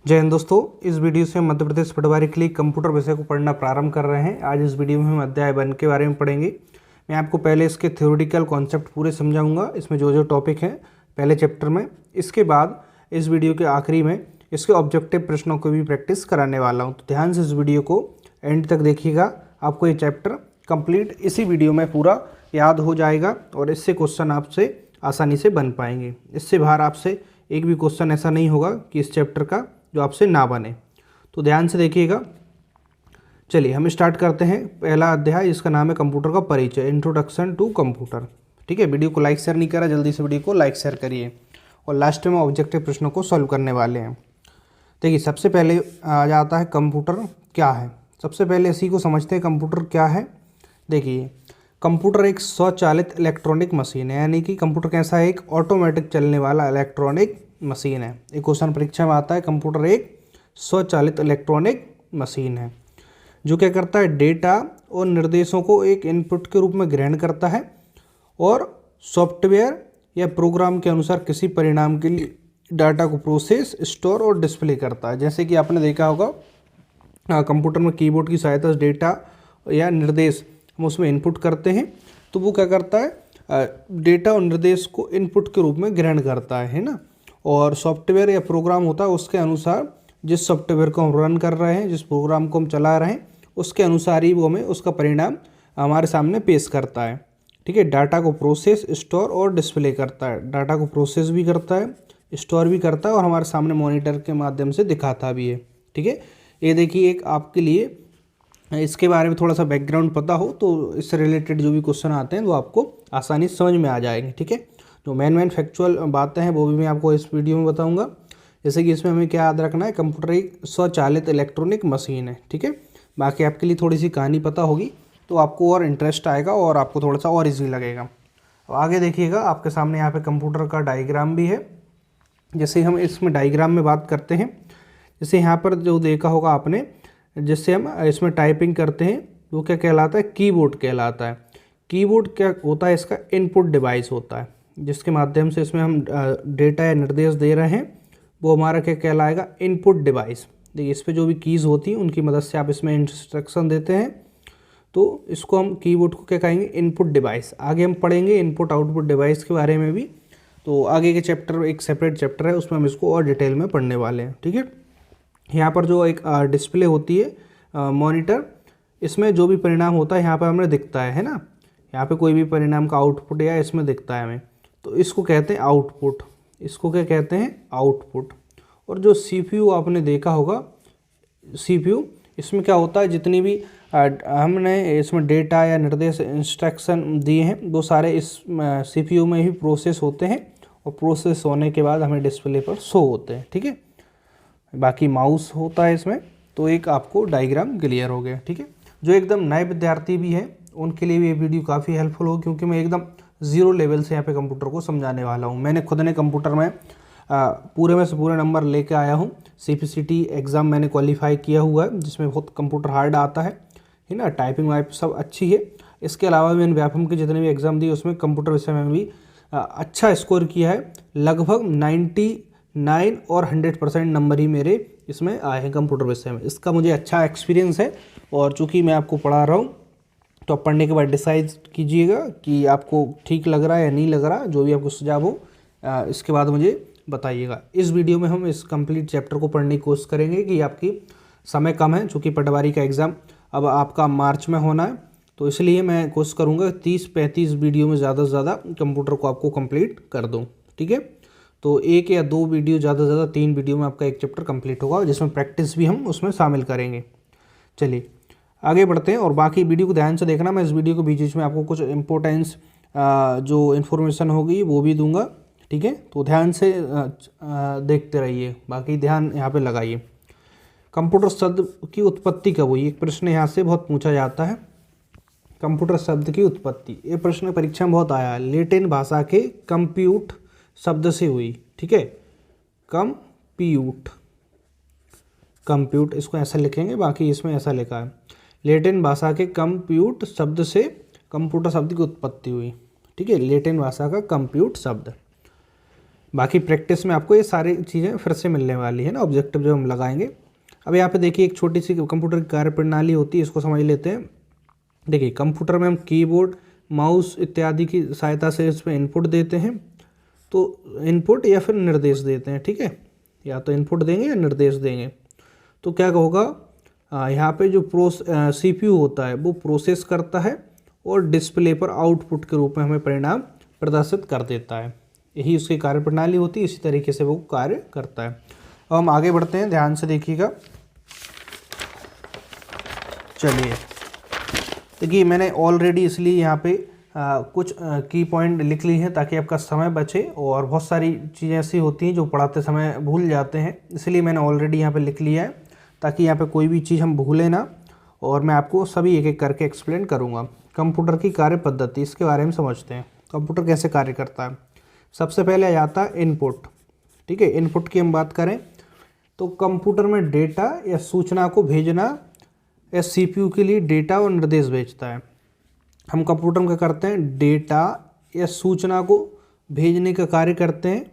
जय हिंद दोस्तों, इस वीडियो से हम मध्य प्रदेश पटवारी के लिए कंप्यूटर विषय को पढ़ना प्रारंभ कर रहे हैं। आज इस वीडियो में हम अध्याय 1 के बारे में पढ़ेंगे। मैं आपको पहले इसके थ्योरेटिकल कॉन्सेप्ट पूरे समझाऊंगा, इसमें जो जो टॉपिक हैं पहले चैप्टर में। इसके बाद इस वीडियो के आखिरी में इसके ऑब्जेक्टिव प्रश्नों को भी प्रैक्टिस कराने वाला हूँ। तो ध्यान से इस वीडियो को एंड तक देखिएगा, आपको ये चैप्टर कंप्लीट इसी वीडियो में पूरा याद हो जाएगा और इससे क्वेश्चन आपसे आसानी से बन पाएंगे। इससे बाहर आपसे एक भी क्वेश्चन ऐसा नहीं होगा कि इस चैप्टर का जो आपसे ना बने। तो ध्यान से देखिएगा। चलिए हम स्टार्ट करते हैं। पहला अध्याय इसका नाम है कंप्यूटर का परिचय, इंट्रोडक्शन टू कंप्यूटर। ठीक है, वीडियो को लाइक शेयर नहीं करा, जल्दी से वीडियो को लाइक शेयर करिए। और लास्ट में ऑब्जेक्टिव प्रश्नों को सॉल्व करने वाले हैं। देखिए सबसे पहले आ जाता है कंप्यूटर क्या है। सबसे पहले इसी को समझते हैं कंप्यूटर क्या है। देखिए कंप्यूटर एक स्वचालित इलेक्ट्रॉनिक मशीन है, यानी कि कंप्यूटर कैसा है, एक ऑटोमेटिक चलने वाला इलेक्ट्रॉनिक मशीन है। एक क्वेश्चन परीक्षा में आता है, कंप्यूटर एक स्वचालित इलेक्ट्रॉनिक मशीन है जो क्या करता है, डेटा और निर्देशों को एक इनपुट के रूप में ग्रहण करता है और सॉफ्टवेयर या प्रोग्राम के अनुसार किसी परिणाम के लिए डाटा को प्रोसेस, स्टोर और डिस्प्ले करता है। जैसे कि आपने देखा होगा कंप्यूटर में कीबोर्ड की सहायता से डेटा या निर्देश हम उसमें इनपुट करते हैं, तो वो क्या करता है, डेटा और निर्देश को इनपुट के रूप में ग्रहण करता है ना। और सॉफ्टवेयर या प्रोग्राम होता है, उसके अनुसार जिस सॉफ्टवेयर को हम रन कर रहे हैं, जिस प्रोग्राम को हम चला रहे हैं, उसके अनुसार ही वो हमें उसका परिणाम हमारे सामने पेश करता है। ठीक है, डाटा को प्रोसेस, स्टोर और डिस्प्ले करता है। डाटा को प्रोसेस भी करता है, स्टोर भी करता है और हमारे सामने मॉनिटर के माध्यम से दिखाता भी है। ठीक है, ये देखिए एक आपके लिए इसके बारे में थोड़ा सा बैकग्राउंड पता हो तो इससे रिलेटेड जो भी क्वेश्चन आते हैं वो आपको आसानी से समझ में आ जाएंगे। ठीक है, जो मेन फैक्चुअल बातें हैं वो भी मैं आपको इस वीडियो में बताऊंगा। जैसे कि इसमें हमें क्या याद रखना है, कंप्यूटर एक स्वचालित इलेक्ट्रॉनिक मशीन है। ठीक है, बाकी आपके लिए थोड़ी सी कहानी पता होगी तो आपको और इंटरेस्ट आएगा और आपको थोड़ा सा और ईजी लगेगा। अब आगे देखिएगा, आपके सामने यहाँ पे कंप्यूटर का डायग्राम भी है। जैसे हम इसमें डायग्राम में बात करते हैं, जैसे यहाँ पर जो देखा होगा आपने, जिससे हम इसमें टाइपिंग करते हैं वो क्या कहलाता है, कीबोर्ड कहलाता है। कीबोर्ड क्या होता है, इसका इनपुट डिवाइस होता है, जिसके माध्यम से इसमें हम डेटा या निर्देश दे रहे हैं, वो हमारा क्या कहलाएगा, इनपुट डिवाइस। देखिए इस पर जो भी कीज़ होती हैं उनकी मदद से आप इसमें इंस्ट्रक्शन देते हैं, तो इसको हम कीबोर्ड को क्या कहेंगे, इनपुट डिवाइस। आगे हम पढ़ेंगे इनपुट आउटपुट डिवाइस के बारे में भी, तो आगे के चैप्टर एक सेपरेट चैप्टर है, उसमें हम इसको और डिटेल में पढ़ने वाले हैं। ठीक है, यहाँ पर जो एक डिस्प्ले होती है, मॉनिटर, इसमें जो भी परिणाम होता है यहाँ पर हमें दिखता है ना। यहाँ पे कोई भी परिणाम का आउटपुट या इसमें दिखता है हमें, तो इसको कहते हैं आउटपुट। इसको क्या कहते हैं, आउटपुट। और जो सीपीयू आपने देखा होगा, सीपीयू, इसमें क्या होता है, जितनी भी हमने इसमें डेटा या निर्देश इंस्ट्रक्शन दिए हैं वो सारे इस सीपीयू में ही प्रोसेस होते हैं और प्रोसेस होने के बाद हमें डिस्प्ले पर शो होते हैं। ठीक है, बाकी माउस होता है इसमें। तो एक आपको डायग्राम क्लियर हो गया। ठीक है, जो एकदम नए विद्यार्थी भी हैं उनके लिए भी ये वीडियो काफ़ी हेल्पफुल हो, क्योंकि मैं एकदम ज़ीरो लेवल से यहाँ पे कंप्यूटर को समझाने वाला हूँ। मैंने खुद ने कंप्यूटर में पूरे में से पूरे नंबर लेके आया हूँ। सीपीसीटी एग्ज़ाम मैंने क्वालिफाई किया हुआ है, जिसमें बहुत कंप्यूटर हार्ड आता है ना। टाइपिंग वाइप सब अच्छी है। इसके अलावा मैंने व्यापम के जितने भी एग्ज़ाम दिए उसमें कंप्यूटर विषय में भी अच्छा स्कोर किया है। लगभग 99 और 100% नंबर ही मेरे इसमें आए हैं कंप्यूटर विषय में। इसका मुझे अच्छा एक्सपीरियंस है और चूँकि मैं आपको पढ़ा रहा हूँ, तो आप पढ़ने के बाद डिसाइड कीजिएगा कि आपको ठीक लग रहा है या नहीं लग रहा। जो भी आपको सुझाव हो इसके बाद मुझे बताइएगा। इस वीडियो में हम इस कंप्लीट चैप्टर को पढ़ने की कोशिश करेंगे कि आपकी समय कम है, चूँकि पटवारी का एग्ज़ाम अब आपका मार्च में होना है, तो इसलिए मैं कोशिश करूँगा 30-35 वीडियो में ज़्यादा से ज़्यादा कंप्यूटर को आपको कंप्लीट कर दूँ। ठीक है, तो 1 या 2 वीडियो, ज़्यादा से ज़्यादा 3 वीडियो में आपका एक चैप्टर कंप्लीट होगा, जिसमें प्रैक्टिस भी हम उसमें शामिल करेंगे। चलिए आगे बढ़ते हैं और बाकी वीडियो को ध्यान से देखना। मैं इस वीडियो के बीच बीच में आपको कुछ इम्पोर्टेंस जो इन्फॉर्मेशन होगी वो भी दूंगा। ठीक है, तो ध्यान से देखते रहिए, बाकी ध्यान यहाँ पे लगाइए। कंप्यूटर शब्द की उत्पत्ति कब हुई, एक प्रश्न यहाँ से बहुत पूछा जाता है। कंप्यूटर शब्द की उत्पत्ति, ये प्रश्न परीक्षा में बहुत आया है। लैटिन भाषा के कंप्यूट शब्द से हुई। ठीक है, कंप्यूट, कंप्यूट इसको ऐसा लिखेंगे, बाकी इसमें ऐसा लिखा है। लैटिन भाषा के कंप्यूट शब्द से कंप्यूटर शब्द की उत्पत्ति हुई। ठीक है, लैटिन भाषा का कंप्यूट शब्द। बाकी प्रैक्टिस में आपको ये सारी चीज़ें फिर से मिलने वाली है ना, ऑब्जेक्टिव जो हम लगाएंगे। अब यहाँ पे देखिए एक छोटी सी कंप्यूटर की कार्यप्रणाली होती है, इसको समझ लेते हैं। देखिए कंप्यूटर में हम कीबोर्ड, माउस इत्यादि की सहायता से इसमें इनपुट देते हैं। तो इनपुट या फिर निर्देश देते हैं, ठीक है, या तो इनपुट देंगे या निर्देश देंगे। तो क्या होगा, यहाँ पे जो CPU होता है वो प्रोसेस करता है और डिस्प्ले पर आउटपुट के रूप में हमें परिणाम प्रदर्शित कर देता है। यही उसकी कार्यप्रणाली होती है, इसी तरीके से वो कार्य करता है। अब हम आगे बढ़ते हैं, ध्यान से देखिएगा। चलिए देखिए मैंने ऑलरेडी इसलिए यहाँ पे कुछ की पॉइंट लिख ली हैं ताकि आपका समय बचे, और बहुत सारी चीज़ें ऐसी होती हैं जो पढ़ाते समय भूल जाते हैं, इसलिए मैंने ऑलरेडी यहाँ पे लिख लिया है ताकि यहाँ पे कोई भी चीज़ हम भूलें ना। और मैं आपको सभी एक एक करके एक्सप्लेन करूँगा। कंप्यूटर की कार्य पद्धति, इसके बारे में समझते हैं। कंप्यूटर कैसे कार्य करता है। सबसे पहले आ जाता है इनपुट, ठीक है। इनपुट की हम बात करें तो कंप्यूटर में डेटा या सूचना को भेजना या CPU के लिए डेटा और निर्देश भेजता है। हम कंप्यूटर में क्या करते हैं, डेटा या सूचना को भेजने का कार्य करते हैं,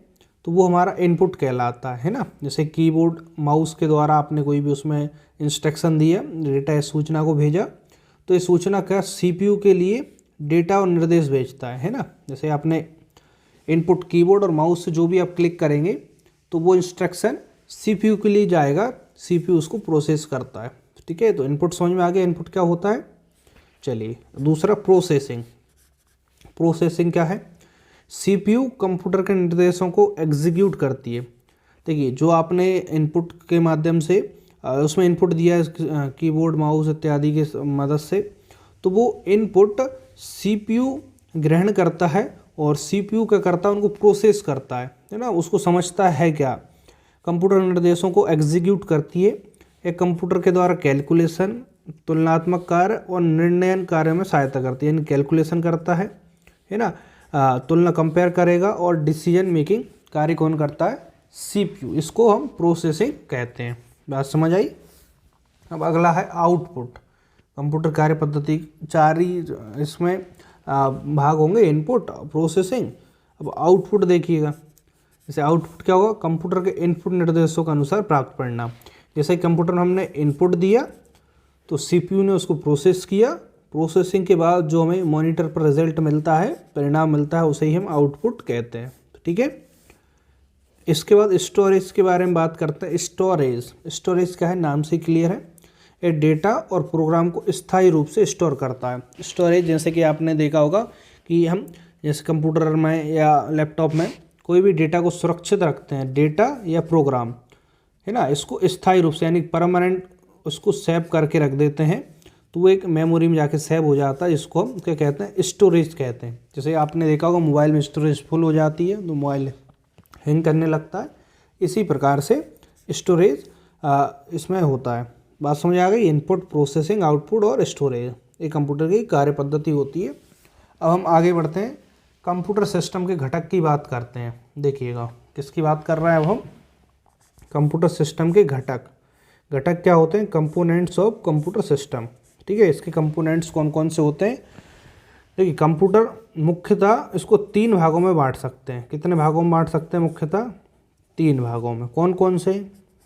तो वो हमारा इनपुट कहलाता है ना। जैसे कीबोर्ड, माउस के द्वारा आपने कोई भी उसमें इंस्ट्रक्शन दिया, डेटा या सूचना को भेजा, तो ये सूचना क्या CPU के लिए डेटा और निर्देश भेजता है ना। जैसे आपने इनपुट कीबोर्ड और माउस से जो भी आप क्लिक करेंगे तो वो इंस्ट्रक्शन CPU के लिए जाएगा, CPU उसको प्रोसेस करता है, ठीक है। तो इनपुट समझ में आ गया, इनपुट क्या होता है। चलिए दूसरा प्रोसेसिंग। प्रोसेसिंग क्या है, CPU कंप्यूटर के निर्देशों को एग्जीक्यूट करती है। देखिए जो आपने इनपुट के माध्यम से उसमें इनपुट दिया है कीबोर्ड, माउस इत्यादि के मदद से, तो वो इनपुट CPU ग्रहण करता है और CPU क्या करता है, उनको प्रोसेस करता है ना, उसको समझता है क्या, कंप्यूटर निर्देशों को एग्जीक्यूट करती है। एक कंप्यूटर के द्वारा कैलकुलेशन, तुलनात्मक कार्य और निर्णयन कार्य में सहायता करती है। यानी कैलकुलेशन करता है ना, तुलना कंपेयर करेगा, और डिसीजन मेकिंग कार्य कौन करता है, CPU। इसको हम प्रोसेसिंग कहते हैं। बात समझ आई। अब अगला है आउटपुट। कंप्यूटर कार्य पद्धति 4 ही इसमें भाग होंगे, इनपुट, प्रोसेसिंग। अब आउटपुट देखिएगा। जैसे आउटपुट क्या होगा, कंप्यूटर के इनपुट निर्देशों के अनुसार प्राप्त परिणाम। जैसे कंप्यूटर में हमने इनपुट दिया तो CPU ने उसको प्रोसेस किया, प्रोसेसिंग के बाद जो हमें मॉनिटर पर रिजल्ट मिलता है, परिणाम मिलता है, उसे ही हम आउटपुट कहते हैं, ठीक है। इसके बाद स्टोरेज के बारे में बात करते हैं। स्टोरेज क्या है, नाम से क्लियर है, ये डेटा और प्रोग्राम को स्थायी रूप से स्टोर करता है। स्टोरेज जैसे कि आपने देखा होगा कि हम जैसे कंप्यूटर में या लैपटॉप में कोई भी डेटा को सुरक्षित रखते हैं, डेटा या प्रोग्राम है ना, इसको स्थायी रूप से यानी परमानेंट उसको सेव करके रख देते हैं, तो वो एक मेमोरी में जाके सेव हो जाता है। इसको हम क्या कहते हैं, स्टोरेज कहते हैं। जैसे आपने देखा होगा मोबाइल में स्टोरेज फुल हो जाती है तो मोबाइल हैंग करने लगता है, इसी प्रकार से स्टोरेज इसमें होता है। बात समझ आ गई। इनपुट, प्रोसेसिंग, आउटपुट और स्टोरेज, ये कंप्यूटर की कार्य पद्धति होती है। अब हम आगे बढ़ते हैं, कंप्यूटर सिस्टम के घटक की बात करते हैं। देखिएगा किसकी बात कर रहे हैं अब हम, कंप्यूटर सिस्टम के घटक। घटक क्या होते हैं, कंपोनेंट्स ऑफ कंप्यूटर सिस्टम, ठीक है। इसके कंपोनेंट्स कौन कौन से होते हैं। देखिए कंप्यूटर मुख्यतः इसको 3 भागों में बांट सकते हैं। कितने भागों में बांट सकते हैं, मुख्यतः 3 भागों में। कौन कौन से,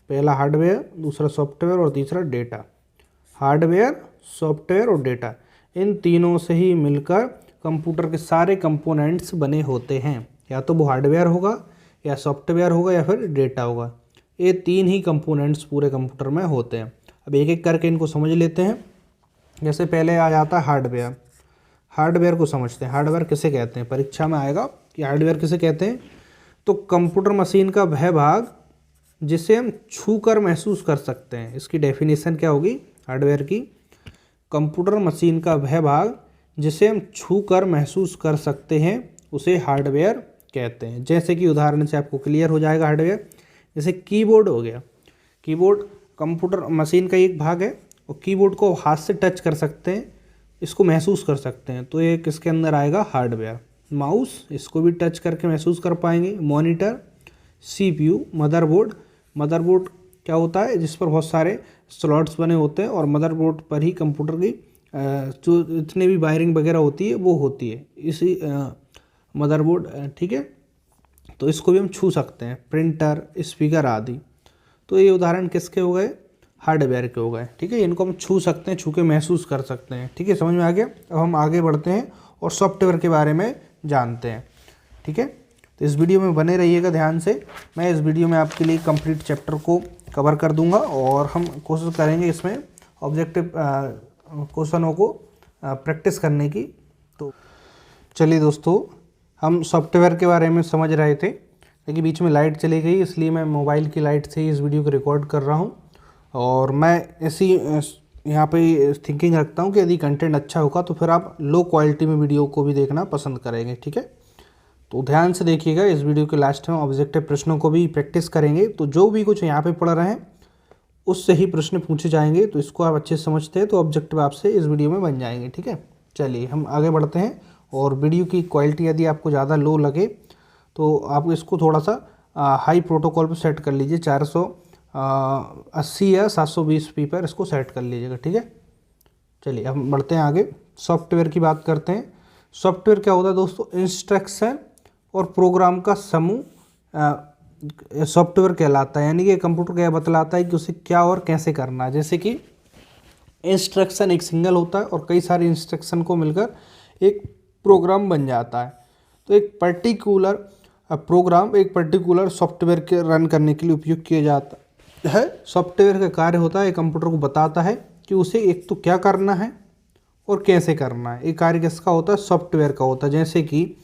पहला हार्डवेयर, दूसरा सॉफ्टवेयर और तीसरा डेटा। हार्डवेयर, सॉफ्टवेयर और डेटा, इन तीनों से ही मिलकर कंप्यूटर के सारे कंपोनेंट्स बने होते हैं। या तो वो हार्डवेयर होगा या सॉफ्टवेयर होगा या फिर डेटा होगा। ये 3 ही कंपोनेंट्स पूरे कंप्यूटर में होते हैं। अब एक एक करके इनको समझ लेते हैं। जैसे पहले आ जाता है हार्डवेयर। हार्डवेयर को समझते हैं। हार्डवेयर किसे कहते हैं, परीक्षा में आएगा कि हार्डवेयर किसे कहते हैं। तो कंप्यूटर मशीन का वह भाग जिसे हम छू कर महसूस कर सकते हैं। इसकी डेफिनेशन क्या होगी हार्डवेयर की, कंप्यूटर मशीन का वह भाग जिसे हम छू कर महसूस कर सकते हैं उसे हार्डवेयर कहते हैं। जैसे कि उदाहरण से आपको क्लियर हो जाएगा हार्डवेयर। जैसे कीबोर्ड हो गया, कीबोर्ड कंप्यूटर मशीन का एक भाग है और कीबोर्ड को हाथ से टच कर सकते हैं, इसको महसूस कर सकते हैं, तो ये किसके अंदर आएगा, हार्डवेयर। माउस, इसको भी टच करके महसूस कर पाएंगे। मॉनिटर, CPU, मदरबोर्ड क्या होता है, जिस पर बहुत सारे स्लॉट्स बने होते हैं और मदरबोर्ड पर ही कंप्यूटर की जो इतने भी वायरिंग वगैरह होती है वो होती है, इसी मदरबोर्ड, ठीक है। तो इसको भी हम छू सकते हैं, प्रिंटर, स्पीकर आदि। तो ये उदाहरण किसके हो गए, हार्डवेयर के हो गए। ठीक है, इनको हम छू सकते हैं, छू के महसूस कर सकते हैं। ठीक है, समझ में आ गया। अब हम आगे बढ़ते हैं और सॉफ्टवेयर के बारे में जानते हैं। ठीक है, तो इस वीडियो में बने रहिएगा ध्यान से। मैं इस वीडियो में आपके लिए कंप्लीट चैप्टर को कवर कर दूंगा और हम कोशिश करेंगे इसमें ऑब्जेक्टिव क्वेश्चनों को प्रैक्टिस करने की। तो चलिए दोस्तों, हम सॉफ्टवेयर के बारे में समझ रहे थे, लेकिन बीच में लाइट चली गई, इसलिए मैं मोबाइल की लाइट से ही इस वीडियो को रिकॉर्ड कर रहा हूँ। और मैं ऐसी यहाँ पे थिंकिंग रखता हूँ कि यदि कंटेंट अच्छा होगा तो फिर आप लो क्वालिटी में वीडियो को भी देखना पसंद करेंगे। ठीक है, तो ध्यान से देखिएगा। इस वीडियो के लास्ट में ऑब्जेक्टिव प्रश्नों को भी प्रैक्टिस करेंगे, तो जो भी कुछ यहाँ पे पढ़ रहे हैं उससे ही प्रश्न पूछे जाएंगे। तो इसको आप अच्छे से समझते हैं तो ऑब्जेक्टिव आपसे इस वीडियो में बन जाएंगे। ठीक है, चलिए हम आगे बढ़ते हैं। और वीडियो की क्वालिटी यदि आपको ज़्यादा लो लगे तो आप इसको थोड़ा सा हाई प्रोटोकॉल पर सेट कर लीजिए, 480 या 720p पर इसको सेट कर लीजिएगा। ठीक है, चलिए हम बढ़ते हैं आगे, सॉफ्टवेयर की बात करते हैं। सॉफ्टवेयर क्या होता है दोस्तों, इंस्ट्रक्शन और प्रोग्राम का समूह सॉफ्टवेयर कहलाता है। यानी कि कंप्यूटर क्या बतलाता है कि उसे क्या और कैसे करना है। जैसे कि इंस्ट्रक्शन एक सिंगल होता है और कई सारे इंस्ट्रक्शन को मिलकर एक प्रोग्राम बन जाता है। तो एक पर्टिकुलर प्रोग्राम एक पर्टिकुलर सॉफ्टवेयर के रन करने के लिए उपयोग किया जाता है। सॉफ्टवेयर का कार्य होता है कंप्यूटर को बताता है कि उसे एक तो क्या करना है और कैसे करना है। एक कार्य किसका होता है, सॉफ्टवेयर का होता है। जैसे कि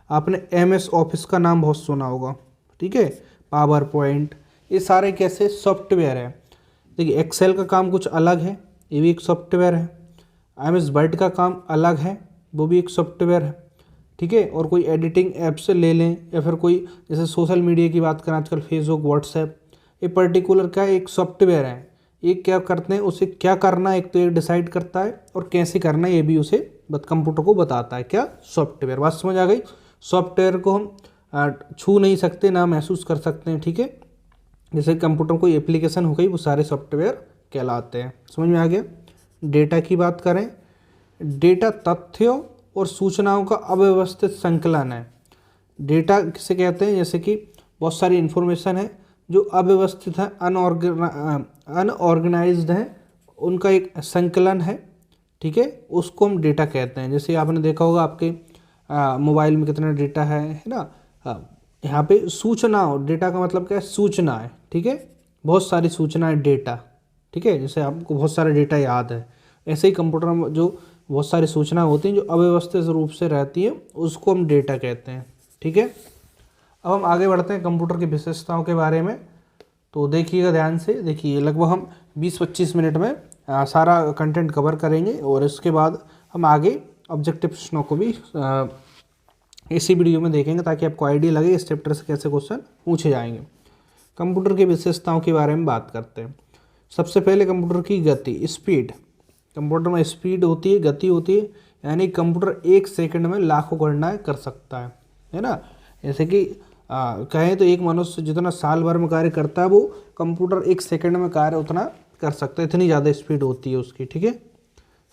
आपने MS ऑफिस का नाम बहुत सुना होगा। ठीक है, पावर पॉइंट, ये सारे कैसे सॉफ्टवेयर है। देखिए, एक्सेल का काम कुछ अलग है, ये भी एक सॉफ्टवेयर है। MS वर्ड का काम अलग है, वो भी एक सॉफ्टवेयर है। ठीक है, और कोई एडिटिंग ऐप से ले लें या फिर कोई जैसे सोशल मीडिया की बात करें, आजकल फेसबुक, व्हाट्सएप, ये पर्टिकुलर क्या एक सॉफ्टवेयर है। ये क्या करते हैं, उसे क्या करना है एक तो ये डिसाइड करता है और कैसे करना है ये भी उसे कंप्यूटर को बताता है। क्या, सॉफ्टवेयर। बात समझ आ गई। सॉफ्टवेयर को हम छू नहीं सकते, ना महसूस कर सकते हैं। ठीक है, जैसे कंप्यूटर कोई एप्लीकेशन हो गई, वो सारे सॉफ्टवेयर कहलाते हैं। समझ में आ गया। डेटा की बात करें, डेटा तथ्यों और सूचनाओं का अव्यवस्थित संकलन है। डेटा किसे कहते हैं, जैसे कि बहुत सारी इन्फॉर्मेशन है जो अव्यवस्थित है, अनऑर्गेनाइज्ड है, उनका एक संकलन है। ठीक है, उसको हम डेटा कहते हैं। जैसे आपने देखा होगा आपके मोबाइल में कितना डेटा है ना। यहाँ पे सूचना, डेटा का मतलब क्या है, सूचना है। ठीक है, बहुत सारी सूचना है, डेटा। ठीक है, जैसे आपको बहुत सारा डेटा याद है, ऐसे ही कंप्यूटर में जो बहुत सारी सूचना होती हैं जो अव्यवस्थित रूप से रहती है, उसको हम डेटा कहते हैं। ठीक है, अब हम आगे बढ़ते हैं कंप्यूटर की विशेषताओं के बारे में। तो देखिएगा ध्यान से, देखिए लगभग हम 20-25 मिनट में सारा कंटेंट कवर करेंगे और इसके बाद हम आगे ऑब्जेक्टिव प्रश्नों को भी इसी वीडियो में देखेंगे, ताकि आपको आइडिया लगे इस चैप्टर से कैसे क्वेश्चन पूछे जाएंगे। कंप्यूटर की विशेषताओं के बारे में बात करते हैं। सबसे पहले कंप्यूटर की गति, स्पीड। कंप्यूटर में स्पीड होती है, गति होती है, यानी कंप्यूटर 1 सेकंड में लाखों गणनाएं कर सकता है ना। जैसे कि कहें तो एक मनुष्य जितना साल भर में कार्य करता है, वो कंप्यूटर 1 सेकंड में कार्य उतना कर सकता है, इतनी ज़्यादा स्पीड होती है उसकी। ठीक है,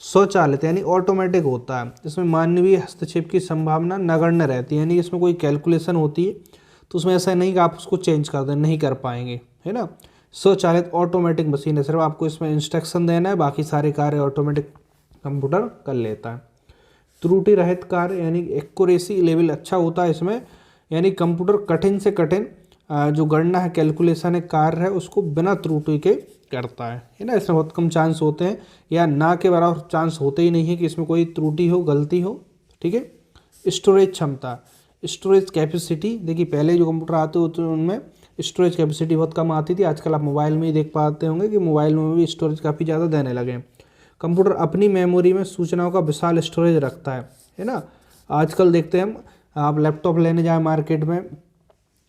स्वचालित यानी ऑटोमेटिक होता है, इसमें मानवीय हस्तक्षेप की संभावना नगण्य रहती है। यानी इसमें कोई कैलकुलेशन होती है तो उसमें ऐसा नहीं कि आप उसको चेंज कर दें, नहीं कर पाएंगे, है ना। स्वचालित ऑटोमेटिक मशीन है, सिर्फ आपको इसमें इंस्ट्रक्शन देना है, बाकी सारे कार्य ऑटोमेटिक कंप्यूटर कर लेता है। त्रुटि रहित कार्य यानी एक्यूरेसी लेवल अच्छा होता है इसमें, यानी कंप्यूटर कठिन से कठिन जो गणना है, कैलकुलेशन है, कार्य है, उसको बिना त्रुटि के करता है ना। इसमें बहुत कम चांस होते हैं या ना के बराबर चांस होते ही नहीं है कि इसमें कोई त्रुटि हो, गलती हो। ठीक है, स्टोरेज क्षमता, स्टोरेज कैपेसिटी। देखिए पहले जो कंप्यूटर आते होते हैं उनमें स्टोरेज कैपेसिटी बहुत कम आती थी, आजकल आप मोबाइल में ही देख पाते होंगे कि मोबाइल में भी स्टोरेज काफ़ी ज़्यादा देने लगे हैं। कंप्यूटर अपनी मेमोरी में सूचनाओं का विशाल स्टोरेज रखता है ना। आजकल देखते हैं हम, आप लैपटॉप लेने जाएँ मार्केट में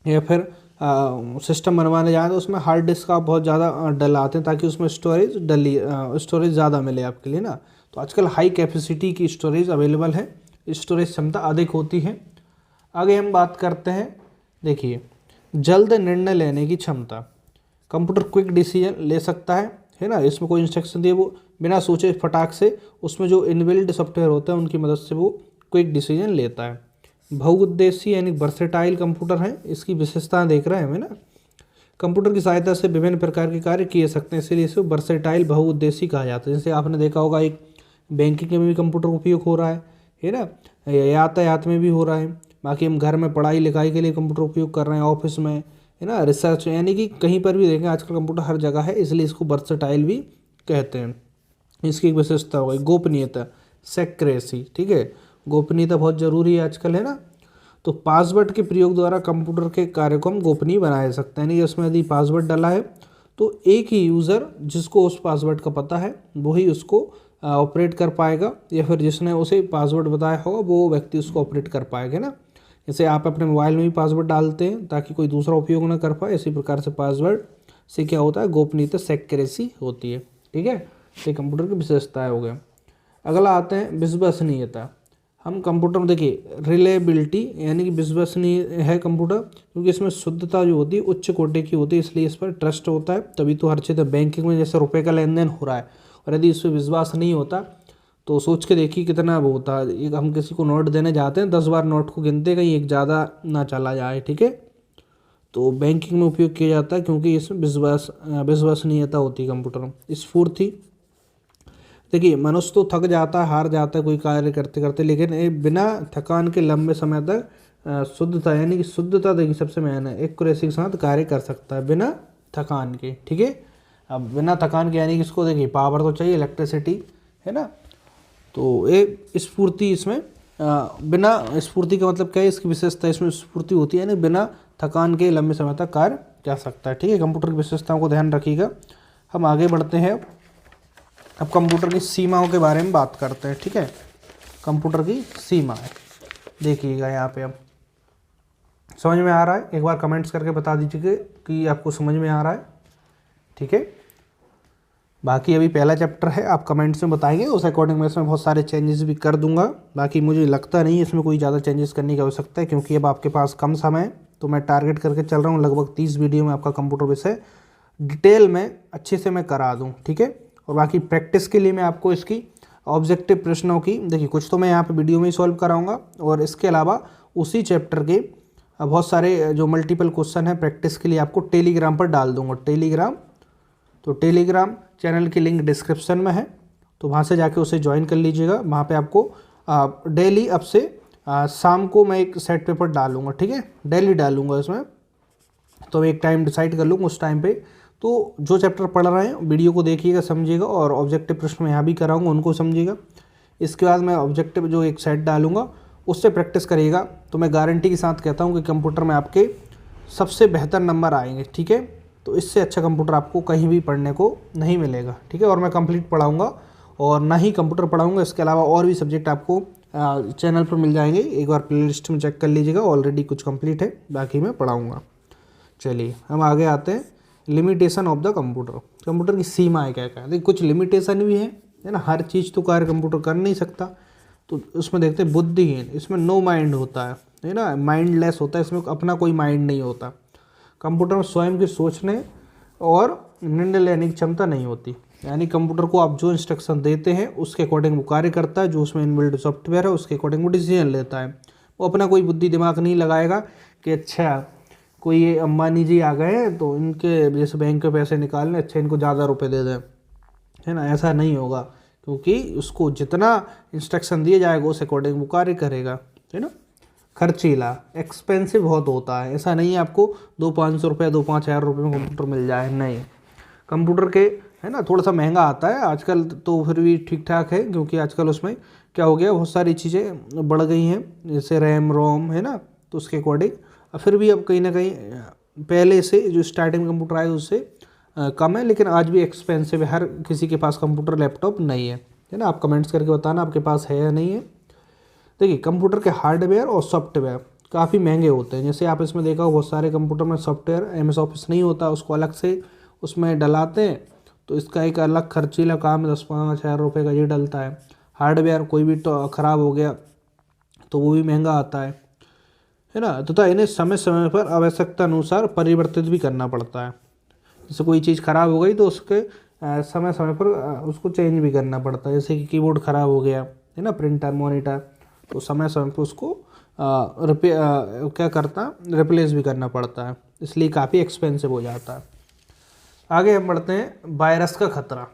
या फिर सिस्टम बनवाने जाएँ तो उसमें हार्ड डिस्क का बहुत ज़्यादा डलाते हैं, ताकि उसमें स्टोरेज ज़्यादा मिले आपके लिए ना। तो आजकल हाई कैपेसिटी की स्टोरेज अवेलेबल है, स्टोरेज क्षमता अधिक होती है। आगे हम बात करते हैं, देखिए जल्द निर्णय लेने की क्षमता। कंप्यूटर क्विक डिसीजन ले सकता है ना। इसमें कोई इंस्ट्रक्शन दिए वो बिना सोचे फटाक से उसमें जो इनबिल्ट सॉफ्टवेयर होता है उनकी मदद से वो क्विक डिसीजन लेता है। बहुउद्देशीय यानी वर्सेटाइल कंप्यूटर है। इसकी विशेषताएं देख रहे हैं हमें ना। कंप्यूटर की सहायता से विभिन्न प्रकार के कार्य किए सकते हैं, इसलिए इसे वर्सेटाइल बहुउद्देशीय कहा जाता है। जैसे आपने देखा होगा एक बैंकिंग में भी कंप्यूटर उपयोग हो रहा है ना, यातायात में भी हो रहा है, बाकी हम घर में पढ़ाई लिखाई के लिए कंप्यूटर उपयोग कर रहे हैं, ऑफिस में, है ना, रिसर्च, यानी कि कहीं पर भी देखें आजकल कंप्यूटर हर जगह है, इसलिए इसको वर्सेटाइल भी कहते हैं। इसकी एक विशेषता हो गई गोपनीयता, सेक्रेसी, ठीक है, गोपनीयता बहुत जरूरी है आजकल, है ना। तो पासवर्ड के प्रयोग द्वारा कंप्यूटर के कार्य को हम गोपनीय बना सकते हैं। यानी उसमें यदि पासवर्ड डाला है तो एक ही यूज़र जिसको उस पासवर्ड का पता है वही उसको ऑपरेट कर पाएगा, या फिर जिसने उसे पासवर्ड बताया होगा वो व्यक्ति उसको ऑपरेट कर पाएगा ना। जैसे आप अपने मोबाइल में भी पासवर्ड डालते हैं ताकि कोई दूसरा उपयोग ना कर पाए, इसी प्रकार से पासवर्ड से क्या होता है, गोपनीयता, सेक्रेसी होती है, ठीक है। ये कंप्यूटर की विशेषताएं हो गए। अगला आते हैं विश्वसनीयता। हम कंप्यूटर में देखिए रिलेबिलिटी, यानी कि विश्वसनीय है कंप्यूटर क्योंकि इसमें शुद्धता जो होती है उच्च कोटि की होती है, इसलिए इस पर ट्रस्ट होता है, तभी तो हर चीज़ बैंकिंग में जैसे रुपए का लेन देन हो रहा है, और यदि इस पर विश्वास नहीं होता तो सोच के देखिए कितना वो होता है। एक हम किसी को नोट देने जाते हैं 10 बार नोट को गिनते कहीं एक ज़्यादा ना चला जाए, ठीक है। तो बैंकिंग में उपयोग किया जाता है क्योंकि इसमें विश्वसनीयता होती है कंप्यूटर में। स्फूर्ति, देखिए मनुष्य तो थक जाता है, हार जाता है कोई कार्य करते करते, लेकिन ये बिना थकान के लंबे समय तक शुद्धता, यानी कि शुद्धता देखिए सबसे मेन है, एक्यूरेसी के साथ कार्य कर सकता है बिना थकान के, ठीक है। अब बिना थकान के यानी कि इसको देखिए पावर तो चाहिए, इलेक्ट्रिसिटी, है ना। तो ये स्फूर्ति, इसमें बिना स्फूर्ति का मतलब क्या है, इसकी विशेषता इसमें स्फूर्ति होती है, यानी बिना थकान के लंबे समय तक कार्य कर सकता है, ठीक है। कंप्यूटर की विशेषताओं को ध्यान रखिएगा। हम आगे बढ़ते हैं, अब कंप्यूटर की सीमाओं के बारे में बात करते हैं, ठीक है। कंप्यूटर की सीमाएं देखिएगा यहाँ पे, अब समझ में आ रहा है, एक बार कमेंट्स करके बता दीजिए कि आपको समझ में आ रहा है, ठीक है। बाकी अभी पहला चैप्टर है, आप कमेंट्स में बताएंगे, उस अकॉर्डिंग मैं इसमें बहुत सारे चेंजेस भी कर दूंगा। बाकी मुझे लगता नहीं इसमें कोई ज़्यादा चेंजेस करने की आवश्यकता है क्योंकि अब आपके पास कम समय है, तो मैं टारगेट करके चल रहा हूँ लगभग 30 वीडियो में आपका कंप्यूटर विषय डिटेल में अच्छे से मैं करा दूँ, ठीक है। और बाकी प्रैक्टिस के लिए मैं आपको इसकी ऑब्जेक्टिव प्रश्नों की, देखिए कुछ तो मैं यहाँ पे वीडियो में ही सॉल्व कराऊंगा, और इसके अलावा उसी चैप्टर के बहुत सारे जो मल्टीपल क्वेश्चन है प्रैक्टिस के लिए आपको टेलीग्राम पर डाल दूंगा। टेलीग्राम, तो टेलीग्राम चैनल की लिंक डिस्क्रिप्शन में है, तो वहाँ से जाके उसे ज्वाइन कर लीजिएगा। वहाँ पे आपको डेली अब से शाम को मैं एक सेट पेपर डालूंगा, ठीक है, डेली डालूंगा इसमें। तो एक टाइम डिसाइड कर लूँगा, उस टाइम पे तो जो चैप्टर पढ़ रहे हैं वीडियो को देखिएगा, समझिएगा, और ऑब्जेक्टिव प्रश्न मैं यहाँ भी कराऊंगा, उनको समझिएगा। इसके बाद मैं ऑब्जेक्टिव जो एक सेट डालूंगा उससे प्रैक्टिस करिएगा, तो मैं गारंटी के साथ कहता हूँ कि कंप्यूटर में आपके सबसे बेहतर नंबर आएंगे, ठीक है। तो इससे अच्छा कंप्यूटर आपको कहीं भी पढ़ने को नहीं मिलेगा, ठीक है। और मैं कंप्लीट पढ़ाऊँगा, और ना ही कंप्यूटर पढ़ाऊँगा, इसके अलावा और भी सब्जेक्ट आपको चैनल पर मिल जाएंगे। एक बार प्ले लिस्ट में चेक कर लीजिएगा, ऑलरेडी कुछ कंप्लीट है, बाकी मैं पढ़ाऊँगा। चलिए हम आगे आते हैं, limitation of the computer. Computer की सीमाएं क्या क्या है, देखिए कुछ लिमिटेशन भी है ना, हर चीज़ तो कार्य कंप्यूटर कर नहीं सकता। तो उसमें देखते हैं बुद्धिहीन, इसमें नो माइंड होता है ना, माइंडलेस होता है, इसमें अपना कोई माइंड नहीं होता। कंप्यूटर में स्वयं की सोचने और निर्णय लेने की क्षमता नहीं होती, यानी कंप्यूटर को आप जो इंस्ट्रक्शन देते हैं उसके अकॉर्डिंग वो कार्य करता है, जो उसमें इनबिल्ट सॉफ्टवेयर है उसके अकॉर्डिंग वो डिसीजन लेता है। वो अपना कोई बुद्धि दिमाग नहीं लगाएगा कि अच्छा कोई ये अंबानी जी आ गए हैं तो इनके जैसे बैंक के पैसे निकालने, अच्छा इनको ज़्यादा रुपए दे दें, है ना, ऐसा नहीं होगा, क्योंकि उसको जितना इंस्ट्रक्शन दिया जाएगा उस अकॉर्डिंग वो कार्य करेगा, है ना। खर्चीला, एक्सपेंसिव बहुत होता है, ऐसा नहीं है आपको 2-500 रुपये 2-5 हज़ार रुपये में कंप्यूटर मिल जाए, नहीं। कंप्यूटर के, है ना, थोड़ा सा महंगा आता है आजकल, तो फिर भी ठीक ठाक है, क्योंकि आजकल उसमें क्या हो गया, बहुत सारी चीज़ें बढ़ गई हैं, जैसे रैम रोम, है ना, तो उसके अकॉर्डिंग फिर भी अब कहीं ना कहीं पहले से जो स्टार्टिंग में कंप्यूटर आए उससे कम है, लेकिन आज भी एक्सपेंसिव है, हर किसी के पास कंप्यूटर लैपटॉप नहीं है ना। आप कमेंट्स करके बताना आपके पास है या नहीं है। देखिए कंप्यूटर के हार्डवेयर और सॉफ्टवेयर काफ़ी महंगे होते हैं, जैसे आप इसमें देखा हो बहुत सारे कंप्यूटर में सॉफ्टवेयर MS ऑफिस नहीं होता, उसको अलग से उसमें डलाते हैं, तो इसका एक अलग खर्चीला काम 10-15 हज़ार रुपये का ये डलता है। हार्डवेयर कोई भी तो ख़राब हो गया तो वो भी महंगा आता है ना, तथा इन्हें समय समय पर आवश्यकता अनुसार परिवर्तित भी करना पड़ता है। जैसे कोई चीज़ ख़राब हो गई तो उसके समय समय पर उसको चेंज भी करना पड़ता है, जैसे कि कीबोर्ड ख़राब हो गया, है ना, प्रिंटर, मॉनिटर, तो समय समय पर उसको क्या करता है, रिप्लेस भी करना पड़ता है, इसलिए काफ़ी एक्सपेंसिव हो जाता है। आगे हम बढ़ते हैं, वायरस का खतरा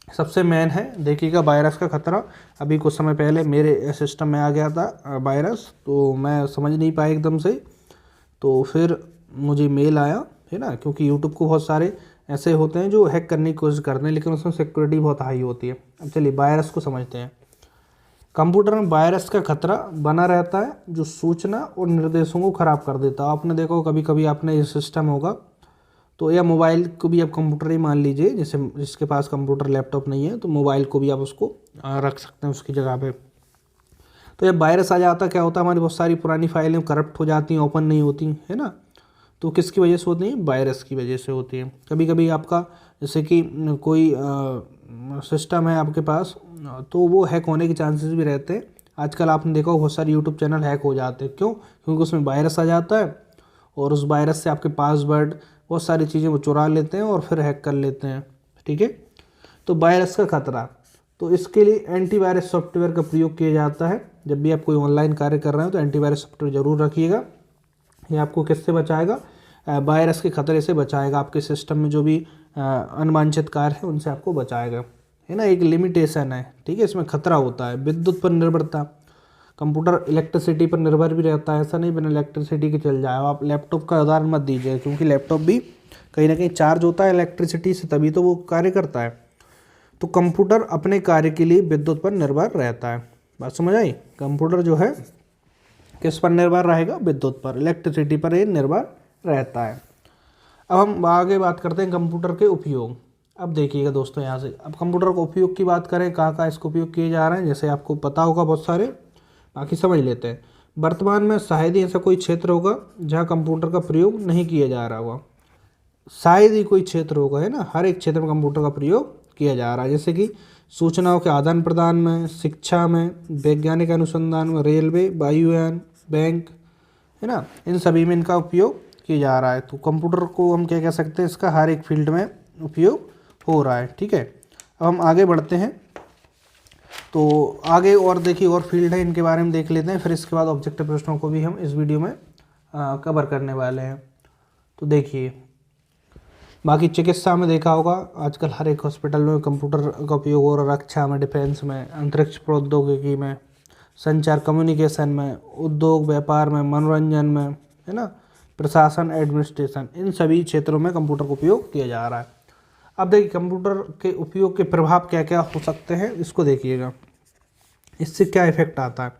सबसे मेन है। देखिएगा वायरस का खतरा, अभी कुछ समय पहले मेरे सिस्टम में आ गया था वायरस, तो मैं समझ नहीं पाया एकदम से, तो फिर मुझे मेल आया है ना, क्योंकि यूट्यूब को बहुत सारे ऐसे होते हैं जो हैक करने की कोशिश करते हैं, लेकिन उसमें सिक्योरिटी बहुत हाई होती है। अब चलिए वायरस को समझते हैं। कंप्यूटर में वायरस का खतरा बना रहता है जो सूचना और निर्देशों को ख़राब कर देता है। आपने देखो कभी कभी आपने ये सिस्टम होगा तो, या मोबाइल को भी आप कंप्यूटर ही मान लीजिए, जैसे जिसके पास कंप्यूटर लैपटॉप नहीं है तो मोबाइल को भी आप उसको रख सकते हैं उसकी जगह पे। तो जब वायरस आ जाता क्या होता है, हमारी बहुत सारी पुरानी फाइलें करप्ट हो जाती हैं, ओपन नहीं होती है ना, तो किसकी वजह से होती है, वायरस की वजह से होती है। कभी कभी आपका जैसे कि कोई सिस्टम है आपके पास, तो वो हैक होने के चांसेस भी रहते हैं। आजकल आपने देखा बहुत सारे यूट्यूब चैनल हैक हो जाते हैं, क्यों? क्योंकि उसमें वायरस आ जाता है और उस वायरस से आपके पासवर्ड बहुत सारी चीज़ें वो चुरा लेते हैं और फिर हैक कर लेते हैं। ठीक है, तो वायरस का खतरा, तो इसके लिए एंटीवायरस सॉफ्टवेयर का प्रयोग किया जाता है। जब भी आप कोई ऑनलाइन कार्य कर रहे हो तो एंटीवायरस सॉफ्टवेयर जरूर रखिएगा। ये आपको किससे बचाएगा, वायरस के खतरे से बचाएगा, आपके सिस्टम में जो भी अनवांछित कार्य है उनसे आपको बचाएगा, है ना। एक लिमिटेशन है, ठीक है, इसमें खतरा होता है। विद्युत पर निर्भरता, कंप्यूटर इलेक्ट्रिसिटी पर निर्भर भी रहता है, ऐसा नहीं बिना इलेक्ट्रिसिटी के चल जाए। आप लैपटॉप का उदाहरण मत दीजिए, क्योंकि लैपटॉप भी कहीं ना कहीं चार्ज होता है इलेक्ट्रिसिटी से, तभी तो वो कार्य करता है। तो कंप्यूटर अपने कार्य के लिए विद्युत पर निर्भर रहता है। बात समझ आई? कंप्यूटर जो है किस पर निर्भर रहेगा, विद्युत पर, इलेक्ट्रिसिटी पर ये निर्भर रहता है। अब हम आगे बात करते हैं कंप्यूटर के उपयोग। अब देखिएगा दोस्तों, यहाँ से अब कंप्यूटर का उपयोग की बात करें, कहाँ कहाँ इसका उपयोग किए जा रहे हैं, जैसे आपको पता होगा बहुत सारे, बाकी समझ लेते हैं। वर्तमान में शायद ही ऐसा कोई क्षेत्र होगा जहाँ कंप्यूटर का प्रयोग नहीं किया जा रहा होगा। शायद ही कोई क्षेत्र होगा, है ना, हर एक क्षेत्र में कंप्यूटर का प्रयोग किया जा रहा है। जैसे कि सूचनाओं के आदान प्रदान में, शिक्षा में, वैज्ञानिक अनुसंधान में, रेलवे, वायुयान, बैंक, है ना, इन सभी में इनका उपयोग किया जा रहा है। तो कंप्यूटर को हम क्या कह सकते हैं, इसका हर एक फील्ड में उपयोग हो रहा है। ठीक है, अब हम आगे बढ़ते हैं। तो आगे और देखिए और फील्ड है, इनके बारे में देख लेते हैं, फिर इसके बाद ऑब्जेक्टिव प्रश्नों को भी हम इस वीडियो में कवर करने वाले हैं। तो देखिए, बाकी चिकित्सा में देखा होगा आजकल हर एक हॉस्पिटल में कंप्यूटर का उपयोग हो रहा है, रक्षा में, डिफेंस में, अंतरिक्ष प्रौद्योगिकी में, संचार कम्युनिकेशन में, उद्योग व्यापार में, मनोरंजन में, है ना, प्रशासन एडमिनिस्ट्रेशन, इन सभी क्षेत्रों में कंप्यूटर का उपयोग किया जा रहा है। अब देखिए कंप्यूटर के उपयोग के प्रभाव क्या क्या हो सकते हैं, इसको देखिएगा, इससे क्या इफेक्ट आता है।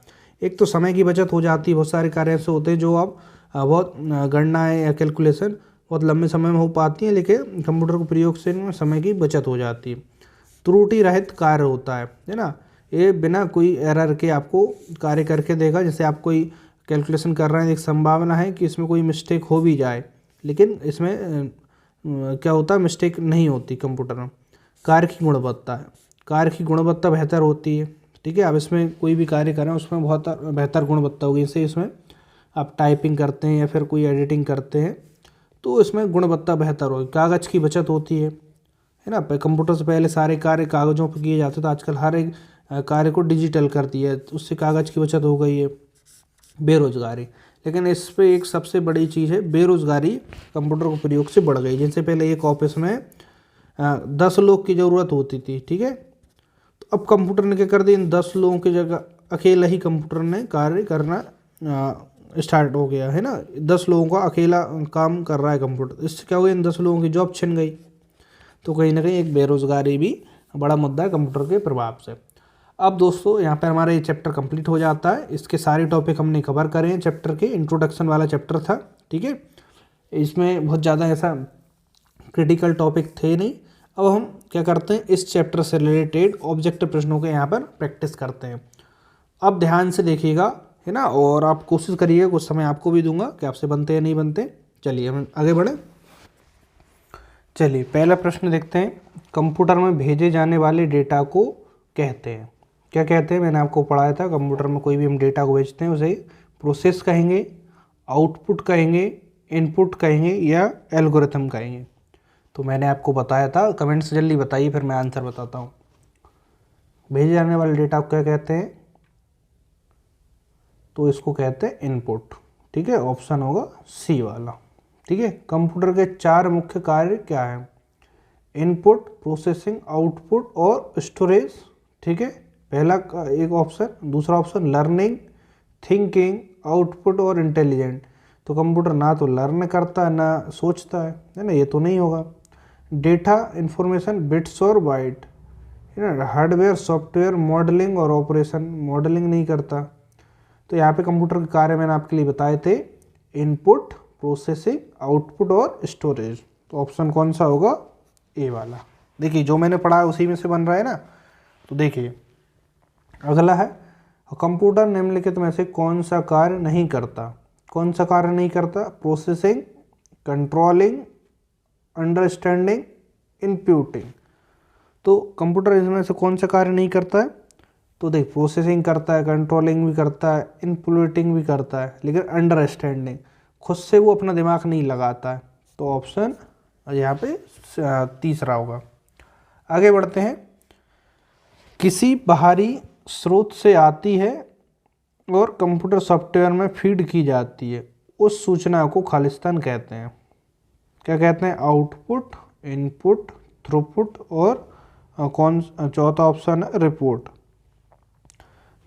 एक तो समय की बचत हो जाती है, बहुत सारे कार्य ऐसे होते हैं जो अब बहुत गणनाएं या कैलकुलेशन बहुत लंबे समय में हो पाती हैं, लेकिन कंप्यूटर के प्रयोग से इनमें समय की बचत हो जाती है। त्रुटि रहित कार्य होता है ना, ये बिना कोई एरर के आपको कार्य करके देगा। जैसे आप कोई कैलकुलेशन कर रहे हैं, एक संभावना है कि इसमें कोई मिस्टेक हो भी जाए, लेकिन इसमें क्या होता है, मिस्टेक नहीं होती कंप्यूटर में। कार्य की गुणवत्ता है, कार्य की गुणवत्ता बेहतर होती है। ठीक है, आप इसमें कोई भी कार्य करें उसमें बहुत बेहतर गुणवत्ता होगी। जैसे इसमें आप टाइपिंग करते हैं या फिर कोई एडिटिंग करते हैं तो इसमें गुणवत्ता बेहतर होगी। कागज़ की बचत होती है ना, कंप्यूटर से पहले सारे कार्य कागज़ों पर किए जाते थे, आजकल हर एक कार्य को डिजिटल कर दिया है, उससे कागज़ की बचत हो गई है। बेरोजगारी, लेकिन इस पे एक सबसे बड़ी चीज़ है, बेरोजगारी कंप्यूटर के प्रयोग से बढ़ गई। जैसे पहले एक ऑफिस में 10 लोग की ज़रूरत होती थी, ठीक है, तो अब कंप्यूटर ने क्या कर दिया, इन 10 लोगों की जगह अकेला ही कंप्यूटर ने कार्य करना स्टार्ट हो गया, है ना। 10 लोगों का अकेला काम कर रहा है कंप्यूटर, इससे क्या हो गया, इन 10 लोगों की जॉब छिन गई। तो कहीं ना कहीं एक बेरोजगारी भी बड़ा मुद्दा है कंप्यूटर के प्रभाव से। अब दोस्तों यहाँ पर हमारा ये चैप्टर कंप्लीट हो जाता है। इसके सारे टॉपिक हमने कवर करे हैं, चैप्टर के इंट्रोडक्शन वाला चैप्टर था, ठीक है, इसमें बहुत ज़्यादा ऐसा क्रिटिकल टॉपिक थे नहीं। अब हम क्या करते हैं, इस चैप्टर से रिलेटेड ऑब्जेक्टिव प्रश्नों के यहाँ पर प्रैक्टिस करते हैं। अब ध्यान से देखिएगा, है ना, और आप कोशिश करिएगा, कुछ समय आपको भी दूंगा कि आपसे बनते या नहीं बनते। चलिए हम आगे बढ़े। चलिए पहला प्रश्न देखते हैं, कंप्यूटर में भेजे जाने वाले डेटा को कहते हैं, क्या कहते हैं, मैंने आपको पढ़ाया था, कंप्यूटर में कोई भी हम डेटा को भेजते हैं उसे प्रोसेस कहेंगे, आउटपुट कहेंगे, इनपुट कहेंगे या एल्गोरिथम कहेंगे। तो मैंने आपको बताया था, कमेंट से जल्दी बताइए फिर मैं आंसर बताता हूँ। भेजे जाने वाले डेटा को क्या कहते हैं, तो इसको कहते हैं इनपुट। ठीक है, ऑप्शन होगा सी वाला। ठीक है, कंप्यूटर के 4 मुख्य कार्य क्या हैं? इनपुट, प्रोसेसिंग, आउटपुट और स्टोरेज। ठीक है, पहला एक ऑप्शन, दूसरा ऑप्शन लर्निंग, थिंकिंग, आउटपुट और इंटेलिजेंट। तो कंप्यूटर ना तो लर्न करता है ना सोचता है ना, ये तो नहीं होगा। डेटा, इंफॉर्मेशन, बिट्स और बाइट, है ना। हार्डवेयर, सॉफ्टवेयर, मॉडलिंग और ऑपरेशन, मॉडलिंग नहीं करता। तो यहाँ पे कंप्यूटर के कार्य मैंने आपके लिए बताए थे, इनपुट, प्रोसेसिंग, आउटपुट और स्टोरेज। तो ऑप्शन कौन सा होगा? ए वाला। देखिए जो मैंने पढ़ा है उसी में से बन रहा है ना। तो देखिए अगला है, कंप्यूटर निम्नलिखित में से कौन सा कार्य नहीं करता? कौन सा कार्य नहीं करता? Processing, controlling, understanding, inputting. तो कंप्यूटर इसमें से कौन सा कार्य नहीं करता है? तो देख, प्रोसेसिंग करता है, कंट्रोलिंग भी करता है, इनपुटिंग भी करता है, लेकिन अंडरस्टैंडिंग खुद से वो अपना दिमाग नहीं लगाता है। तो ऑप्शन यहाँ पे तीसरा होगा। आगे बढ़ते हैं, किसी बाहरी स्रोत से आती है और कंप्यूटर सॉफ्टवेयर में फीड की जाती है, उस सूचना को खालिस्तान कहते हैं। क्या कहते हैं? आउटपुट, इनपुट, थ्रूपुट और कौन चौथा ऑप्शन है रिपोर्ट।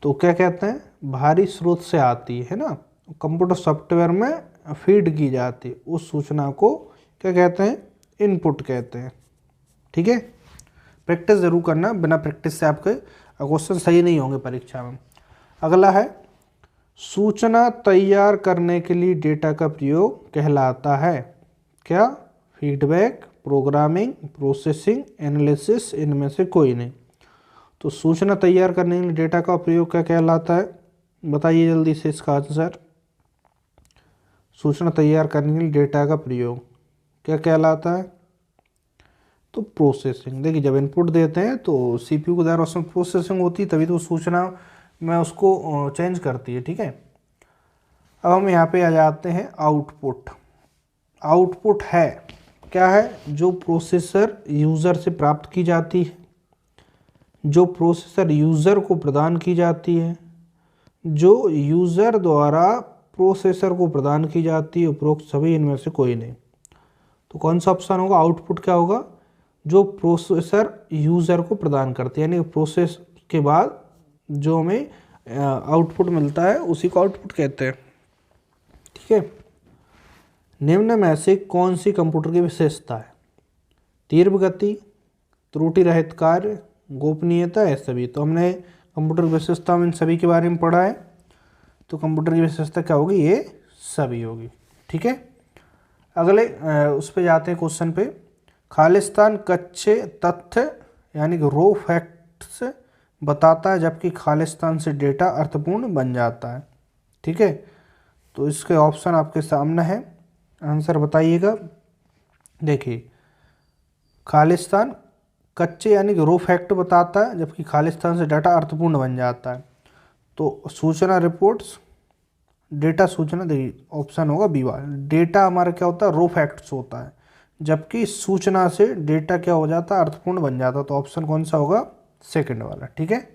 तो क्या कहते हैं? बाहरी स्रोत से आती है ना, कंप्यूटर सॉफ्टवेयर में फीड की जाती है, उस सूचना को क्या कहते हैं? इनपुट कहते हैं। ठीक है, प्रैक्टिस जरूर करना, बिना प्रैक्टिस से आपके क्वेश्चन सही नहीं होंगे परीक्षा में। अगला है, सूचना तैयार करने के लिए डेटा का प्रयोग कहलाता है क्या? फीडबैक, प्रोग्रामिंग, प्रोसेसिंग, एनालिसिस, इनमें से कोई नहीं। तो सूचना तैयार करने के लिए डेटा का प्रयोग क्या कहलाता है? बताइए जल्दी से इसका आंसर। सूचना तैयार करने के लिए डेटा का प्रयोग क्या कहलाता है? तो प्रोसेसिंग। देखिए जब इनपुट देते हैं तो सीपीयू के द्वारा उसमें प्रोसेसिंग होती है, तभी तो सूचना में उसको चेंज करती है। ठीक है, अब हम यहाँ पे आ जाते हैं आउटपुट। आउटपुट है क्या है? जो प्रोसेसर यूज़र से प्राप्त की जाती है, जो प्रोसेसर यूज़र को प्रदान की जाती है, जो यूज़र द्वारा प्रोसेसर को प्रदान की जाती है, उपरोक्त सभी इनमें से कोई नहीं। तो कौन सा ऑप्शन होगा? आउटपुट क्या होगा? जो प्रोसेसर यूज़र को प्रदान करती है, यानी प्रोसेस के बाद जो हमें आउटपुट मिलता है उसी को आउटपुट कहते हैं। ठीक है, निम्न में से कौन सी कंप्यूटर की विशेषता है? तीव्र गति, त्रुटि रहित कार्य, गोपनीयता, है सभी। तो हमने कंप्यूटर की विशेषता में इन सभी के बारे में पढ़ा है। तो कंप्यूटर की विशेषता क्या होगी? ये सभी होगी। ठीक है, अगले उस पे जाते हैं क्वेश्चन पे। खालिस्तान कच्चे तथ्य यानी कि रो फैक्ट्स बताता है, जबकि खालिस्तान से डेटा अर्थपूर्ण बन जाता है। ठीक है, तो इसके ऑप्शन आपके सामने है, आंसर बताइएगा। देखिए खालिस्तान कच्चे यानी कि रो फैक्ट बताता है, जबकि खालिस्तान से डाटा अर्थपूर्ण बन जाता है। तो सूचना, रिपोर्ट्स, डेटा, सूचना। देखिए ऑप्शन होगा बी वाला। डेटा हमारा क्या होता है? रो फैक्ट्स होता है, जबकि सूचना से डेटा क्या हो जाता है? अर्थपूर्ण बन जाता है। तो ऑप्शन कौन सा होगा? सेकंड वाला। ठीक है,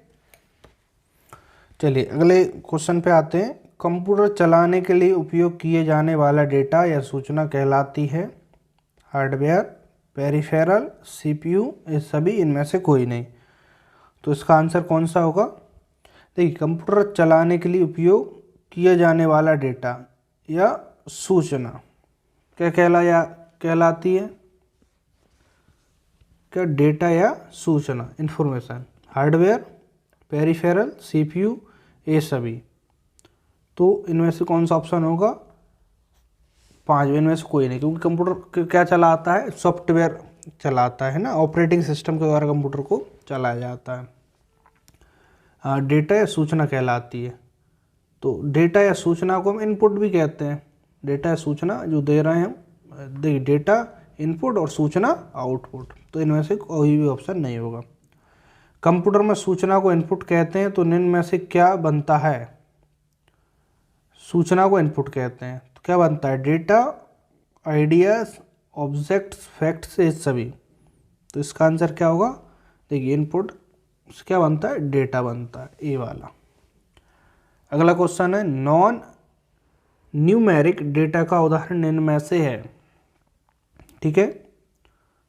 चलिए अगले क्वेश्चन पे आते हैं। कंप्यूटर चलाने के लिए उपयोग किए जाने वाला डेटा या सूचना कहलाती है हार्डवेयर, पेरिफेरल, सीपीयू, ये सभी इनमें से कोई नहीं। तो इसका आंसर कौन सा होगा? देखिए कंप्यूटर चलाने के लिए उपयोग किया जाने वाला डेटा या सूचना क्या कहलाती है? क्या डेटा या सूचना, इंफॉर्मेशन, हार्डवेयर, पेरिफेरल, सीपीयू, ये सभी। तो इनमें से कौन सा ऑप्शन होगा? 5 इनमें से कोई नहीं, क्योंकि कंप्यूटर क्या चलाता है? सॉफ्टवेयर चलाता है ना, ऑपरेटिंग सिस्टम के द्वारा कंप्यूटर को चलाया जाता है। डेटा या सूचना कहलाती है। तो डेटा या सूचना को हम इनपुट भी कहते हैं। डेटा या सूचना जो दे रहे हैं हम, देखिए डेटा इनपुट और सूचना आउटपुट। तो इनमें से कोई भी ऑप्शन नहीं होगा। कंप्यूटर में सूचना को इनपुट कहते हैं, तो निम्न में से क्या बनता है? सूचना को इनपुट कहते हैं तो क्या बनता है? डेटा, आइडियाज, ऑब्जेक्ट्स, फैक्ट्स, ये सभी। तो इसका आंसर क्या होगा? देखिए इनपुट क्या बनता है? डेटा बनता है, ए वाला। अगला क्वेश्चन है नॉन न्यूमेरिक डेटा का उदाहरण निम्न में से है। ठीक है,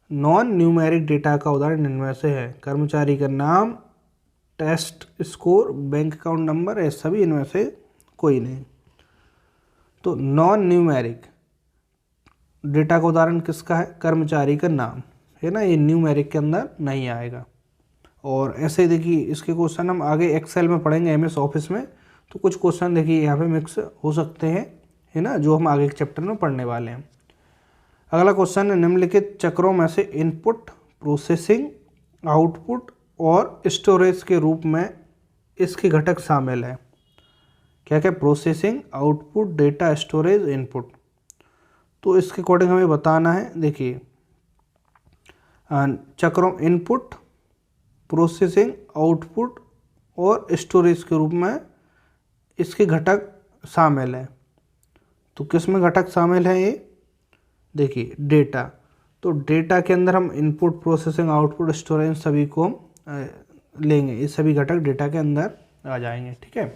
नॉन न्यूमेरिक डेटा का उदाहरण निम्न में से है। कर्मचारी का नाम, test score, bank account number, ये सभी इनमें से कोई नहीं। तो नॉन न्यूमेरिक डेटा का उदाहरण किसका है? कर्मचारी का नाम है ना, ये न्यूमेरिक के अंदर नहीं आएगा। और ऐसे देखिए इसके क्वेश्चन हम आगे एक्सेल में पढ़ेंगे, एमएस ऑफिस में, तो कुछ क्वेश्चन देखिए यहाँ पे मिक्स हो सकते हैं, है ना, जो हम आगे के चैप्टर में पढ़ने वाले हैं। अगला क्वेश्चन है निम्नलिखित चक्रों में से इनपुट, प्रोसेसिंग, आउटपुट और स्टोरेज के रूप में इसके घटक शामिल है। क्या क्या? Processing, output, data storage, input. तो इसके अकॉर्डिंग हमें बताना है। देखिए चक्रों इनपुट, प्रोसेसिंग, आउटपुट और स्टोरेज के रूप में इसके घटक शामिल है। तो किस में घटक शामिल है ये? देखिए डेटा। तो डेटा के अंदर हम इनपुट, प्रोसेसिंग, आउटपुट, स्टोरेज सभी को लेंगे, ये सभी घटक डेटा के अंदर आ जाएंगे। ठीक है,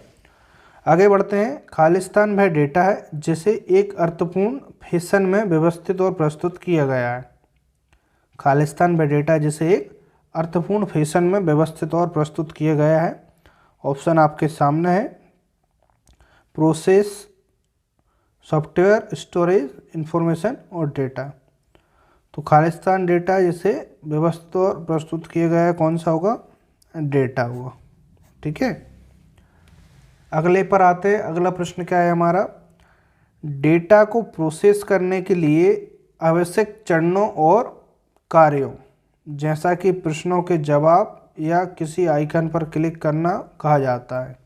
आगे बढ़ते हैं। खालिस्तान वह डेटा है जिसे एक अर्थपूर्ण फैशन में व्यवस्थित और प्रस्तुत किया गया है। खालिस्तान वह डेटा जिसे एक अर्थपूर्ण फैशन में व्यवस्थित और प्रस्तुत किया गया है। ऑप्शन आपके सामने है, प्रोसेस, सॉफ्टवेयर, स्टोरेज, इंफॉर्मेशन और डेटा। तो खालिस्तान डेटा जिसे व्यवस्थित और प्रस्तुत किया गया है कौन सा होगा? डेटा होगा। ठीक है, अगले पर आते हैं। अगला प्रश्न क्या है हमारा? डेटा को प्रोसेस करने के लिए आवश्यक चरणों और कार्यों जैसा कि प्रश्नों के जवाब या किसी आइकन पर क्लिक करना कहा जाता है।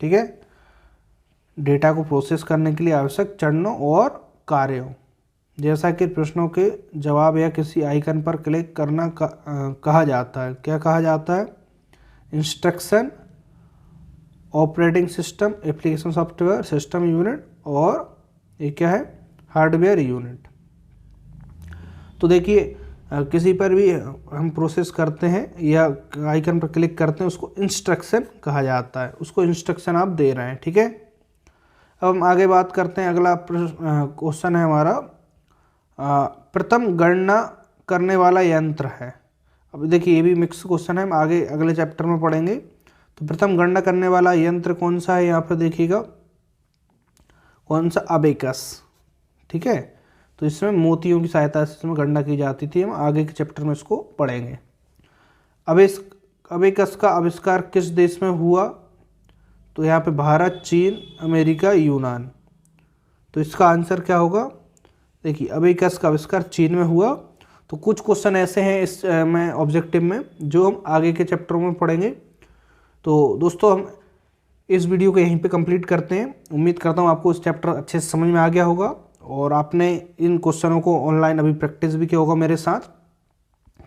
ठीक है, डेटा को प्रोसेस करने के लिए आवश्यक चरणों और कार्यों जैसा कि प्रश्नों के जवाब या किसी आइकन पर क्लिक करना कहा जाता है। क्या कहा जाता है? Instruction, operating system, application software, system unit और ये क्या है? Hardware unit. तो देखिए किसी पर भी हम प्रोसेस करते हैं या आइकन पर क्लिक करते हैं उसको इंस्ट्रक्शन कहा जाता है, उसको इंस्ट्रक्शन आप दे रहे हैं। ठीक है, अब हम आगे बात करते हैं। अगला क्वेश्चन है हमारा प्रथम गणना करने वाला यंत्र है। अब देखिए ये भी मिक्स क्वेश्चन है, हम आगे अगले चैप्टर में पढ़ेंगे। तो प्रथम गणना करने वाला यंत्र कौन सा है? यहाँ पर देखिएगा कौन सा? अबेकस। ठीक है, तो इसमें मोतियों की सहायता से इसमें गणना की जाती थी, हम आगे के चैप्टर में इसको पढ़ेंगे। अबेकस का आविष्कार किस देश में हुआ? तो यहाँ पे भारत, चीन, अमेरिका, यूनान। तो इसका आंसर क्या होगा? देखिए अबेकस का आविष्कार चीन में हुआ। तो कुछ क्वेश्चन ऐसे हैं इस में ऑब्जेक्टिव में जो हम आगे के चैप्टरों में पढ़ेंगे। तो दोस्तों हम इस वीडियो को यहीं पे कंप्लीट करते हैं। उम्मीद करता हूँ आपको इस चैप्टर अच्छे से समझ में आ गया होगा और आपने इन क्वेश्चनों को ऑनलाइन अभी प्रैक्टिस भी किया होगा मेरे साथ।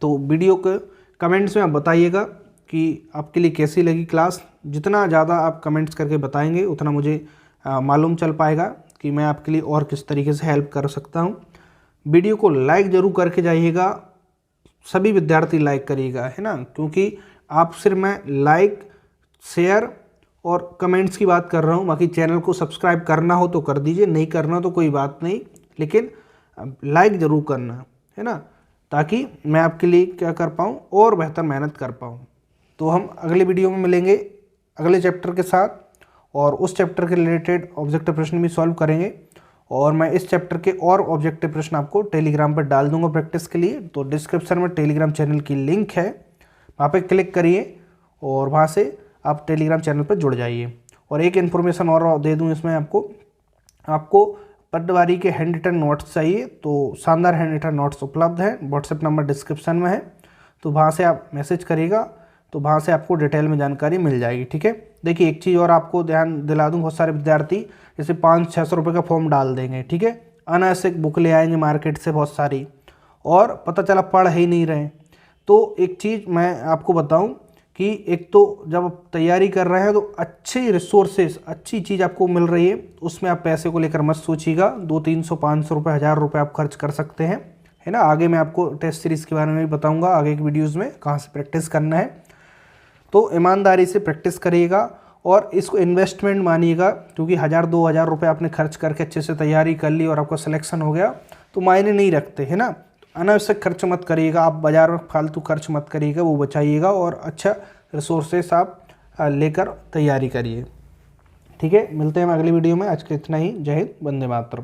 तो वीडियो के कमेंट्स में आप बताइएगा कि आपके लिए कैसी लगी क्लास। जितना ज़्यादा आप कमेंट्स करके बताएंगे उतना मुझे मालूम चल पाएगा कि मैं आपके लिए और किस तरीके से हेल्प कर सकता हूँ। वीडियो को लाइक ज़रूर करके जाइएगा, सभी विद्यार्थी लाइक करिएगा, है ना, क्योंकि आप सिर्फ मैं लाइक, शेयर और कमेंट्स की बात कर रहा हूँ। बाकी चैनल को सब्सक्राइब करना हो तो कर दीजिए, नहीं करना तो कोई बात नहीं, लेकिन लाइक ज़रूर करना, है ना, ताकि मैं आपके लिए क्या कर पाऊँ और बेहतर मेहनत कर पाऊँ। तो हम अगले वीडियो में मिलेंगे अगले चैप्टर के साथ और उस चैप्टर के रिलेटेड ऑब्जेक्टिव प्रश्न भी सॉल्व करेंगे। और मैं इस चैप्टर के और ऑब्जेक्टिव प्रश्न आपको टेलीग्राम पर डाल दूंगा प्रैक्टिस के लिए। तो डिस्क्रिप्शन में टेलीग्राम चैनल की लिंक है, वहाँ पे क्लिक करिए और वहाँ से आप टेलीग्राम चैनल पर जुड़ जाइए। और एक इन्फॉर्मेशन और दे दूँ इसमें आपको पटवारी के हैंड रिटन नोट्स चाहिए तो शानदार हैंड रिटन नोट्स उपलब्ध है, व्हाट्सएप नंबर डिस्क्रिप्शन में है, तो वहाँ से आप मैसेज करिएगा तो वहाँ से आपको डिटेल में जानकारी मिल जाएगी। ठीक है, देखिए एक चीज़ और आपको ध्यान दिला दूँ, बहुत सारे विद्यार्थी जैसे 500-600 रुपये का फॉर्म डाल देंगे, ठीक है, अनावश्यक बुक ले आएंगे मार्केट से बहुत सारी और पता चला पढ़ ही नहीं रहे। तो एक चीज़ मैं आपको बताऊं कि एक तो जब आप तैयारी कर रहे हैं तो अच्छी रिसोर्सेज, अच्छी चीज़ आपको मिल रही है, उसमें आप पैसे को लेकर मत सोचिएगा। 200-300-500 रुपये, 1000 रुपये आप खर्च कर सकते हैं, है ना। आगे मैं आपको टेस्ट सीरीज़ के बारे में भी बताऊँगा आगे की वीडियोज़ में, कहाँ से प्रैक्टिस करना है। तो ईमानदारी से प्रैक्टिस करिएगा और इसको इन्वेस्टमेंट मानिएगा, क्योंकि 1000-2000 रुपये आपने खर्च करके अच्छे से तैयारी कर ली और आपका सिलेक्शन हो गया तो मायने नहीं रखते, है ना। तो अनावश्यक खर्च मत करिएगा, आप बाज़ार में फालतू खर्च मत करिएगा, वो बचाइएगा और अच्छा रिसोर्सेस आप लेकर तैयारी करिए। ठीक है, मिलते हैं हम अगली वीडियो में। आज के इतना ही। जय हिंद, वंदे मातरम।